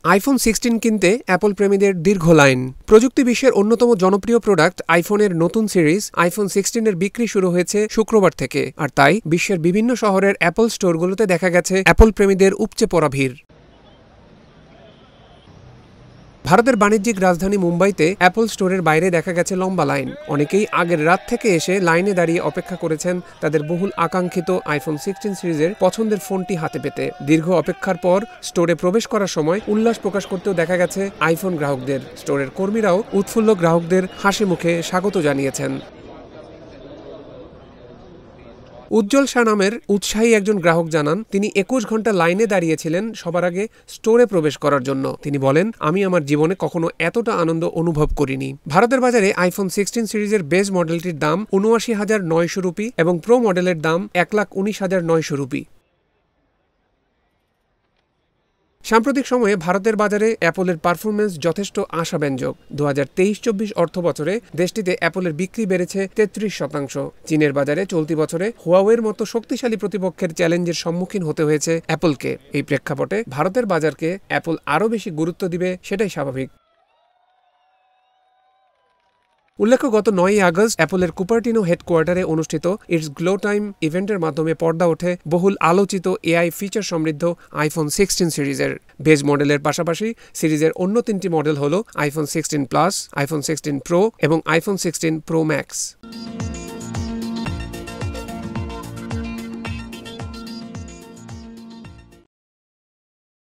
IPhone 16 কিনতে Apple প্রেমীদের দীর্ঘ লাইন। প্রযুক্তি বিশ্বের অন্যতম জনপ্রিয় প্রোডাক্ট আইফোনের নতুন সিরিজ আইফোন 16 এর বিক্রি শুরু হয়েছে শুক্রবার থেকে, আর তাই বিশ্বের বিভিন্ন শহরের অ্যাপল স্টোরগুলোতে দেখা গেছে অ্যাপল প্রেমীদের উপচে পড়া ভিড়। ভারতের বাণিজ্যিক রাজধানী মুম্বাইতে অ্যাপল স্টোরের বাইরে দেখা গেছে লম্বা লাইন। অনেকেই আগের রাত থেকে এসে লাইনে দাঁড়িয়ে অপেক্ষা করেছেন তাদের বহুল আকাঙ্ক্ষিত আইফোন 16 সিরিজের পছন্দের ফোনটি হাতে পেতে। দীর্ঘ অপেক্ষার পর স্টোরে প্রবেশ করার সময় উল্লাস প্রকাশ করতেও দেখা গেছে আইফোন গ্রাহকদের। স্টোরের কর্মীরাও উৎফুল্ল গ্রাহকদের হাসি মুখে স্বাগত জানিয়েছেন। উজ্জ্বল শাহ নামের উৎসাহী একজন গ্রাহক জানান, তিনি 21 ঘন্টা লাইনে দাঁড়িয়েছিলেন সবার আগে স্টোরে প্রবেশ করার জন্য। তিনি বলেন, আমি আমার জীবনে কখনো এতটা আনন্দ অনুভব করিনি। ভারতের বাজারে আইফোন 16 সিরিজের বেজ মডেলটির দাম ৭৯,৯০০ রুপি এবং প্রো মডেলের দাম ১,১৯,৯০০ রুপি। সাম্প্রতিক সময়ে ভারতের বাজারে অ্যাপলের পারফরমেন্স যথেষ্ট আশাব্যঞ্জক। ২০২৩-২৪ অর্থবছরে দেশটিতে অ্যাপলের বিক্রি বেড়েছে ৩৩%। চীনের বাজারে চলতি বছরে হুয়াওয়ের মতো শক্তিশালী প্রতিপক্ষের চ্যালেঞ্জের সম্মুখীন হতে হয়েছে অ্যাপলকে। এই প্রেক্ষাপটে ভারতের বাজারকে অ্যাপল আরও বেশি গুরুত্ব দিবে, সেটাই স্বাভাবিক। উল্লেখ্য, গত ৯ই আগস্ট অ্যাপলের কুপারটিনো হেডকোয়ার্টারে অনুষ্ঠিত ইটস গ্লো টাইম ইভেন্টের মাধ্যমে পর্দা ওঠে বহুল আলোচিত এআই ফিচার সমৃদ্ধ আইফোন 16 সিরিজের। বেজ মডেলের পাশাপাশি সিরিজের অন্য 3টি মডেল হল আইফোন 16 প্লাস, আইফোন 16 প্রো এবং আইফোন 16 প্রো ম্যাক্স।